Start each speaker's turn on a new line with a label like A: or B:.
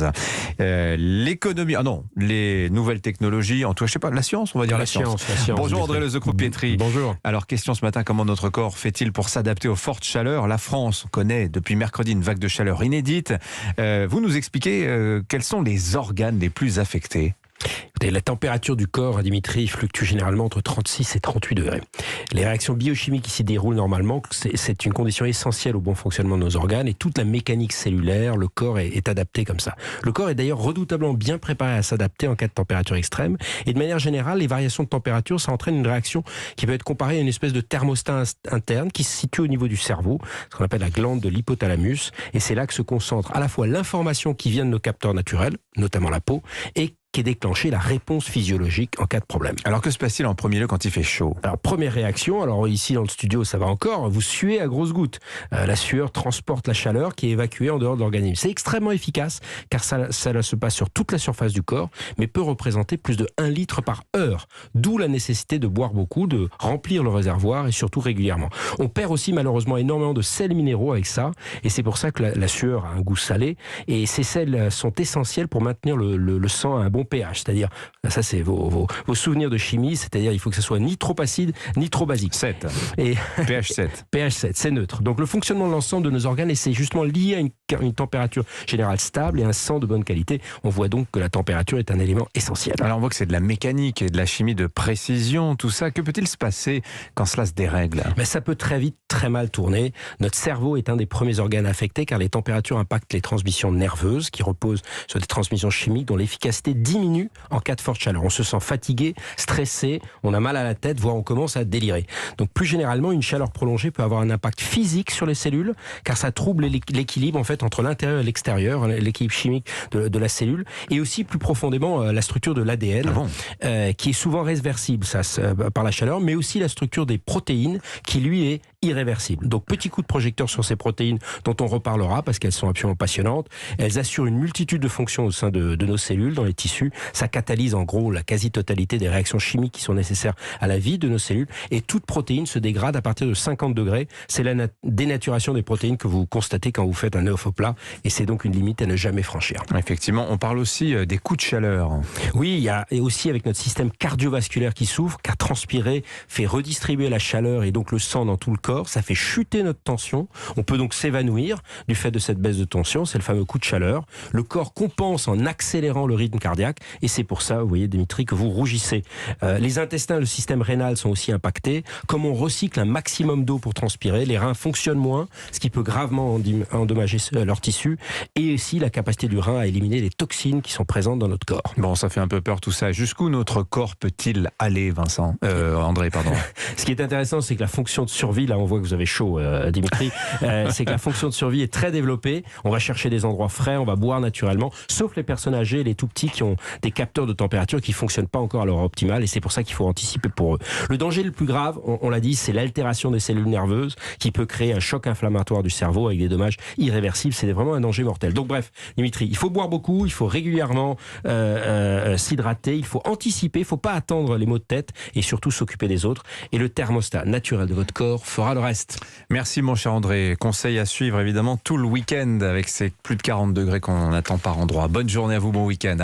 A: gaz. L'économie, les nouvelles technologies, en tout cas, je sais pas, la science, on va dire la science. Bonjour André Lezecroux-Pietri.
B: Bonjour.
A: Alors, question ce matin, comment notre corps fait-il pour s'adapter aux fortes chaleurs? La France connaît depuis mercredi une vague de chaleur inédite. Vous nous expliquez quels sont les organes les plus affectés?
B: La température du corps, Dimitri, fluctue généralement entre 36 et 38 degrés. Les réactions biochimiques qui s'y déroulent normalement, c'est une condition essentielle au bon fonctionnement de nos organes, et toute la mécanique cellulaire, le corps est adapté comme ça. Le corps est d'ailleurs redoutablement bien préparé à s'adapter en cas de température extrême, et de manière générale, les variations de température, ça entraîne une réaction qui peut être comparée à une espèce de thermostat interne qui se situe au niveau du cerveau, ce qu'on appelle la glande de l'hypothalamus, et c'est là que se concentre à la fois l'information qui vient de nos capteurs naturels, notamment la peau, et qui est déclenchée la réponse physiologique en cas de problème.
A: Alors que se passe-t-il en premier lieu quand il fait chaud?
B: Alors première réaction, alors ici dans le studio ça va encore, vous suez à grosses gouttes. La sueur transporte la chaleur qui est évacuée en dehors de l'organisme. C'est extrêmement efficace car ça se passe sur toute la surface du corps, mais peut représenter plus de 1 litre par heure. D'où la nécessité de boire beaucoup, de remplir le réservoir et surtout régulièrement. On perd aussi malheureusement énormément de sels minéraux avec ça, et c'est pour ça que la sueur a un goût salé, et ces sels sont essentiels pour maintenir le sang à un bon pH, c'est-à-dire, ça c'est vos souvenirs de chimie, c'est-à-dire il faut que ce soit ni trop acide, ni trop basique.
A: 7.
B: Et
A: pH 7.
B: pH 7, c'est neutre. Donc le fonctionnement de l'ensemble de nos organes, et c'est justement lié à une température générale stable et un sang de bonne qualité. On voit donc que la température est un élément essentiel.
A: Alors on voit que c'est de la mécanique et de la chimie de précision, tout ça. Que peut-il se passer quand cela se dérègle?
B: Mais ça peut très vite, très mal tourner. Notre cerveau est un des premiers organes affectés car les températures impactent les transmissions nerveuses qui reposent sur des transmissions chimiques dont l'efficacité diminue en cas de forte chaleur. On se sent fatigué, stressé, on a mal à la tête, voire on commence à délirer. Donc plus généralement, une chaleur prolongée peut avoir un impact physique sur les cellules car ça trouble l'équilibre en fait entre l'intérieur et l'extérieur, l'équilibre chimique de la cellule, et aussi plus profondément la structure de l'ADN qui est souvent réversible par la chaleur, mais aussi la structure des protéines qui lui est irréversible. Donc petit coup de projecteur sur ces protéines dont on reparlera parce qu'elles sont absolument passionnantes. Elles assurent une multitude de fonctions au sein de nos cellules, dans les tissus. Ça catalyse en gros la quasi-totalité des réactions chimiques qui sont nécessaires à la vie de nos cellules, et toute protéine se dégrade à partir de 50 degrés. C'est la dénaturation des protéines que vous constatez quand vous faites un œuf au plat, et c'est donc une limite à ne jamais franchir.
A: Effectivement, on parle aussi des coups de chaleur.
B: Oui, il y a aussi avec notre système cardiovasculaire qui souffre, car transpirer fait redistribuer la chaleur et donc le sang dans tout le corps, ça fait chuter notre tension. On peut donc s'évanouir du fait de cette baisse de tension, c'est le fameux coup de chaleur. Le corps compense en accélérant le rythme cardiaque, et c'est pour ça, vous voyez Dimitri, que vous rougissez. Les intestins et le système rénal sont aussi impactés. Comme on recycle un maximum d'eau pour transpirer, les reins fonctionnent moins, ce qui peut gravement endommager leurs tissus, et aussi la capacité du rein à éliminer les toxines qui sont présentes dans notre corps.
A: Bon, ça fait un peu peur tout ça. Jusqu'où notre corps peut-il aller, André, pardon.
B: Ce qui est intéressant, c'est que la fonction de survie, là on voit que vous avez chaud, Dimitri, c'est que la fonction de survie est très développée. On va chercher des endroits frais, on va boire naturellement, sauf les personnes âgées, les tout petits qui ont des capteurs de température qui fonctionnent pas encore à l'heure optimale, et c'est pour ça qu'il faut anticiper pour eux. Le danger le plus grave, on l'a dit, c'est l'altération des cellules nerveuses qui peut créer un choc inflammatoire du cerveau avec des dommages irréversibles. C'est vraiment un danger mortel. Donc bref, Dimitri, il faut boire beaucoup, il faut régulièrement s'hydrater, il faut anticiper, il faut pas attendre les maux de tête, et surtout s'occuper des autres. Et le thermostat naturel de votre corps fera le reste.
A: Merci mon cher André. Conseil à suivre évidemment tout le week-end avec ces plus de 40 degrés qu'on attend par endroit. Bonne journée à vous, bon week-end.